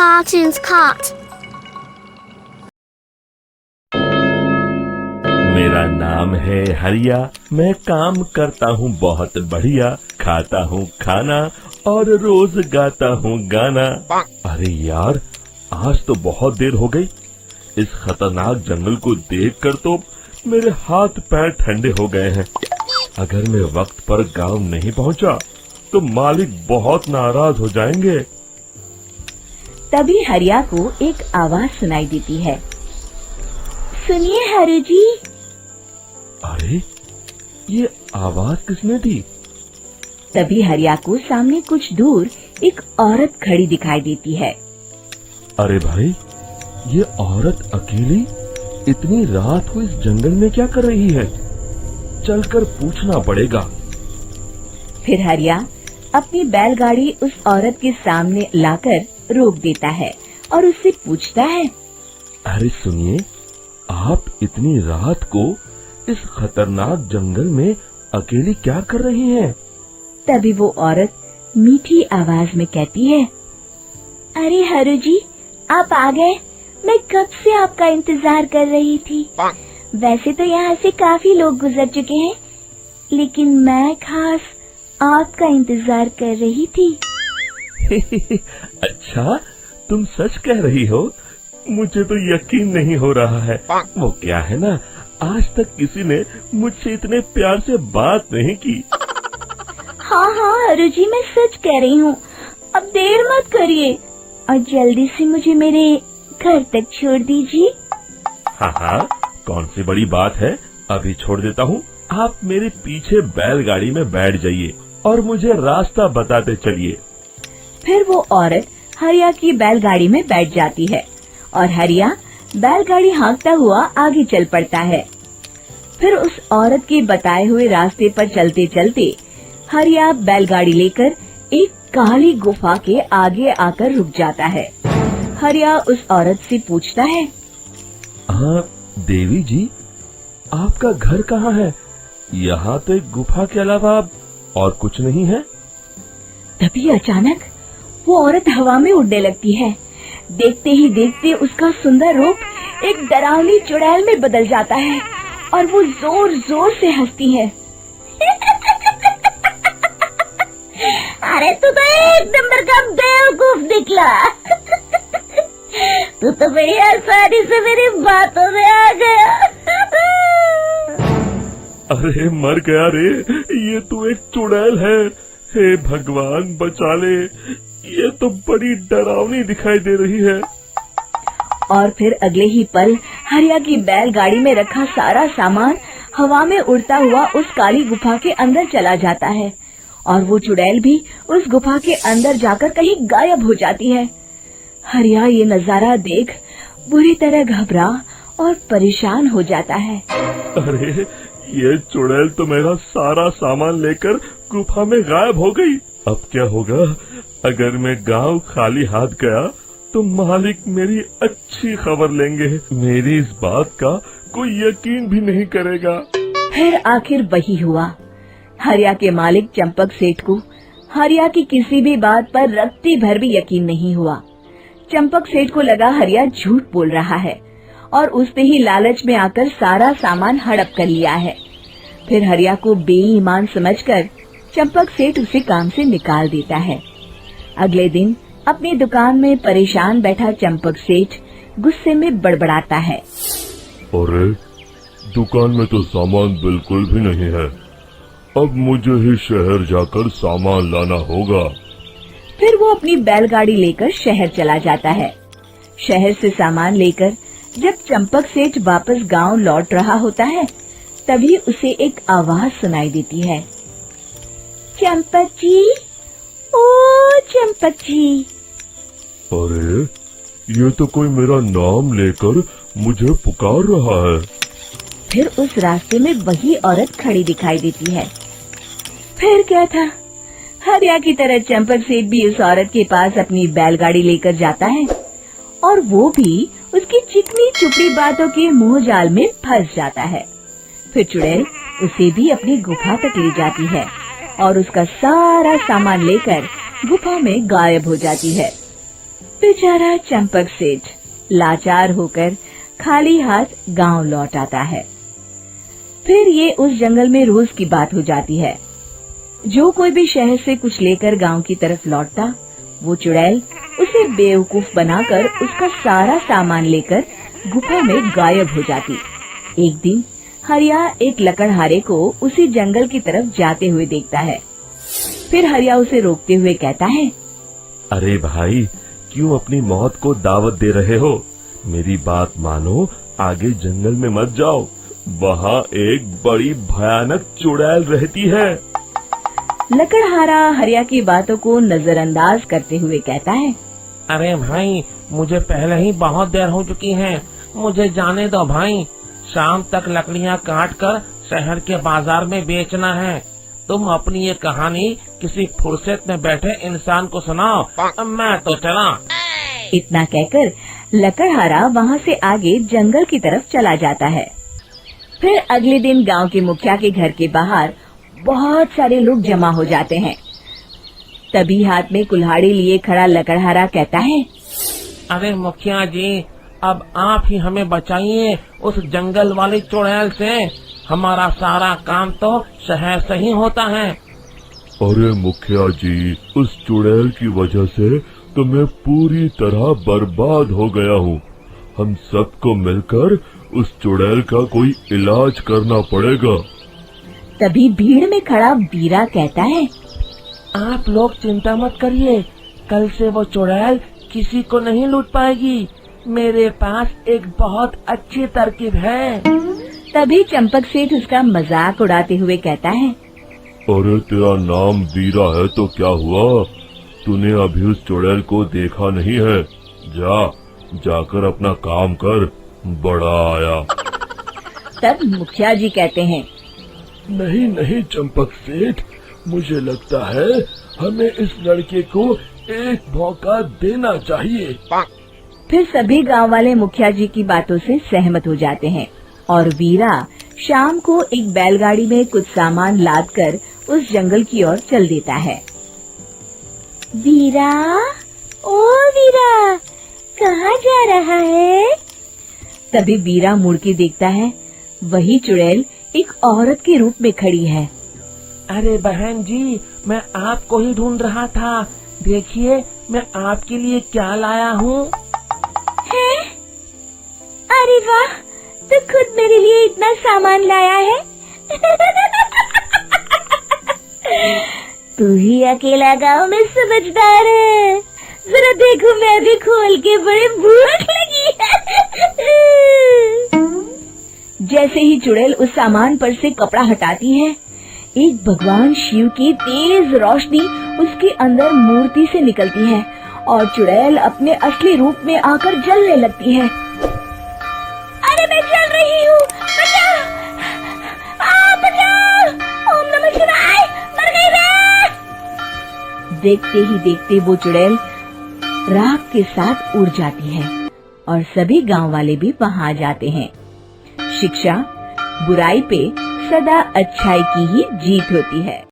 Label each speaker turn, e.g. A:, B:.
A: Cartoons Cut.
B: मेरा नाम है हरिया, मैं काम करता हूँ बहुत बढ़िया, खाता हूँ खाना और रोज गाता हूँ गाना। अरे यार, आज तो बहुत देर हो गई। इस खतरनाक जंगल को देखकर तो मेरे हाथ पैर ठंडे हो गए हैं। अगर मैं वक्त पर गांव नहीं पहुंचा तो मालिक बहुत नाराज हो जाएंगे।
C: तभी हरिया को एक आवाज सुनाई देती है। सुनिए हरु जी।
B: अरे, ये आवाज किसने दी?
C: तभी हरिया को सामने कुछ दूर एक औरत खड़ी दिखाई देती है।
B: अरे भाई, ये औरत अकेली इतनी रात को इस जंगल में क्या कर रही है? चलकर पूछना पड़ेगा।
C: फिर हरिया अपनी बैलगाड़ी उस औरत के सामने लाकर रोक देता है और उससे पूछता है।
B: अरे सुनिए, आप इतनी रात को इस खतरनाक जंगल में अकेली क्या कर रही हैं?
C: तभी वो औरत मीठी आवाज में कहती है, अरे हरु जी, आप आ गए। मैं कब से आपका इंतजार कर रही थी। वैसे तो यहाँ से काफी लोग गुजर चुके हैं, लेकिन मैं खास आपका इंतजार कर रही थी।
B: अच्छा, तुम सच कह रही हो? मुझे तो यकीन नहीं हो रहा है। वो क्या है ना, आज तक किसी ने मुझसे इतने प्यार से बात नहीं की।
C: हाँ हाँ हरु जी, मैं सच कह रही हूँ। अब देर मत करिए और जल्दी से मुझे मेरे घर तक छोड़ दीजिए।
B: हाँ हाँ, कौन सी बड़ी बात है, अभी छोड़ देता हूँ। आप मेरे पीछे बैलगाड़ी में बैठ जाइए और मुझे रास्ता बताते चलिए।
C: फिर वो औरत हरिया की बैलगाड़ी में बैठ जाती है और हरिया बैलगाड़ी हाँकता हुआ आगे चल पड़ता है। फिर उस औरत के बताए हुए रास्ते पर चलते चलते हरिया बैलगाड़ी लेकर एक काली गुफा के आगे आकर रुक जाता है। हरिया उस औरत से पूछता है,
B: हाँ देवी जी, आपका घर कहाँ है? यहाँ तो एक गुफा के अलावा और कुछ नहीं है।
C: तभी अचानक वो औरत हवा में उड़ने लगती है। देखते ही देखते उसका सुंदर रूप एक डरावनी चुड़ैल में बदल जाता है और वो जोर जोर से हंसती है। अरे तू तो एक नंबर का बेवकूफ निकला। तू तो बड़ी आसानी से मेरी बातों में आ गया।
B: अरे मर गया रे, ये तो एक चुड़ैल है। हे भगवान बचा ले, ये तो बड़ी डरावनी दिखाई दे रही है।
C: और फिर अगले ही पल हरिया की बैलगाड़ी में रखा सारा सामान हवा में उड़ता हुआ उस काली गुफा के अंदर चला जाता है और वो चुड़ैल भी उस गुफा के अंदर जाकर कहीं गायब हो जाती है। हरिया ये नजारा देख बुरी तरह घबरा और परेशान हो जाता है।
B: अरे, ये चुड़ैल तो मेरा सारा सामान लेकर गुफा में गायब हो गई। अब क्या होगा? अगर मैं गांव खाली हाथ गया तो मालिक मेरी अच्छी खबर लेंगे। मेरी इस बात का कोई यकीन भी नहीं करेगा।
C: फिर आखिर वही हुआ। हरिया के मालिक चंपक सेठ को हरिया की किसी भी बात पर रत्ती भर भी यकीन नहीं हुआ। चंपक सेठ को लगा हरिया झूठ बोल रहा है और उसने ही लालच में आकर सारा सामान हड़प कर लिया है। फिर हरिया को बेईमान समझकर चंपक सेठ उसे काम से निकाल देता है। अगले दिन अपनी दुकान में परेशान बैठा चंपक सेठ गुस्से में बड़बड़ाता है।
B: अरे, दुकान में तो सामान बिल्कुल भी नहीं है। अब मुझे ही शहर जाकर सामान लाना होगा।
C: फिर वो अपनी बैलगाड़ी लेकर शहर चला जाता है। शहर से सामान लेकर जब चंपक सेठ वापस गांव लौट रहा होता है, तभी उसे एक आवाज सुनाई देती है। चंपक जी, ओ चंपक जी।
B: अरे, ये तो कोई मेरा नाम लेकर मुझे पुकार रहा है।
C: फिर उस रास्ते में वही औरत खड़ी दिखाई देती है। फिर क्या था, हरिया की तरह चंपक सेठ भी उस औरत के पास अपनी बैलगाड़ी लेकर जाता है और वो भी उसकी चिकनी चुपड़ी बातों के मोह जाल में फंस जाता है। फिर चुड़ैल उसे भी अपनी गुफा तक ले जाती है और उसका सारा सामान लेकर गुफा में गायब हो जाती है। बेचारा चंपक सेठ लाचार होकर खाली हाथ गांव लौट आता है। फिर ये उस जंगल में रोज की बात हो जाती है। जो कोई भी शहर से कुछ लेकर गांव की तरफ लौटता, वो चुड़ैल उसे बेवकूफ बनाकर उसका सारा सामान लेकर गुफा में गायब हो जाती। एक दिन हरिया एक लकड़हारे को उसी जंगल की तरफ जाते हुए देखता है। फिर हरिया उसे रोकते हुए कहता है,
B: अरे भाई, क्यों अपनी मौत को दावत दे रहे हो? मेरी बात मानो, आगे जंगल में मत जाओ, वहाँ एक बड़ी भयानक चुड़ैल रहती है।
C: लकड़हारा हरिया की बातों को नजरअंदाज करते हुए कहता है,
A: अरे भाई, मुझे पहले ही बहुत देर हो चुकी है, मुझे जाने दो भाई। शाम तक लकड़ियाँ काट कर शहर के बाजार में बेचना है। तुम अपनी ये कहानी किसी फुर्सत में बैठे इंसान को सुनाओ, मैं तो चला।
C: इतना कहकर लकड़हारा वहाँ से आगे जंगल की तरफ चला जाता है। फिर अगले दिन गांव के मुखिया के घर के बाहर बहुत सारे लोग जमा हो जाते हैं। तभी हाथ में कुल्हाड़ी लिए खड़ा लकड़हारा कहता है,
A: अरे मुखिया जी, अब आप ही हमें बचाइए उस जंगल वाली चुड़ैल से। हमारा सारा काम तो शहर से ही होता है।
B: अरे मुखिया जी, उस चुड़ैल की वजह से तो मैं पूरी तरह बर्बाद हो गया हूँ। हम सबको मिलकर उस चुड़ैल का कोई इलाज करना पड़ेगा।
C: तभी भीड़ में खड़ा बीरा कहता है,
A: आप लोग चिंता मत करिए, कल से वो चुड़ैल किसी को नहीं लूट पाएगी। मेरे पास एक बहुत अच्छी तरकीब है।
C: तभी चंपक सेठ उसका मजाक उड़ाते हुए कहता है,
B: अरे तेरा नाम वीरा है तो क्या हुआ? तूने अभी उस चुड़ैल को देखा नहीं है? जाकर अपना काम कर, बड़ा आया।
C: तब मुखिया जी कहते हैं,
B: नहीं नहीं चंपक सेठ, मुझे लगता है हमें इस लड़के को एक मौका देना चाहिए।
C: फिर सभी गांव वाले मुखिया जी की बातों से सहमत हो जाते हैं और वीरा शाम को एक बैलगाड़ी में कुछ सामान लादकर उस जंगल की ओर चल देता है। वीरा, ओ वीरा, कहाँ जा रहा है? तभी वीरा मुड़ के देखता है, वही चुड़ैल एक औरत के रूप में खड़ी है।
A: अरे बहन जी, मैं आपको ही ढूंढ रहा था। देखिए, मैं आपके लिए क्या लाया हूँ।
C: अरे वाह, तो खुद मेरे लिए इतना सामान लाया है। तू ही अकेला गांव में समझदार है। जरा देखो, मैं भी खोल के, बड़े भूख लगी है। जैसे ही चुड़ैल उस सामान पर से कपड़ा हटाती है, एक भगवान शिव की तेज रोशनी उसके अंदर मूर्ति से निकलती है और चुड़ैल अपने असली रूप में आकर जलने लगती है। अरे मैं जल रही हूँ, बचाओ! बचाओ! ओम नमः शिवाय! मर गई मैं! देखते ही देखते वो चुड़ैल राख के साथ उड़ जाती है और सभी गांव वाले भी वहां आ जाते हैं। शिक्षा बुराई पे सदा अच्छाई की ही जीत होती है।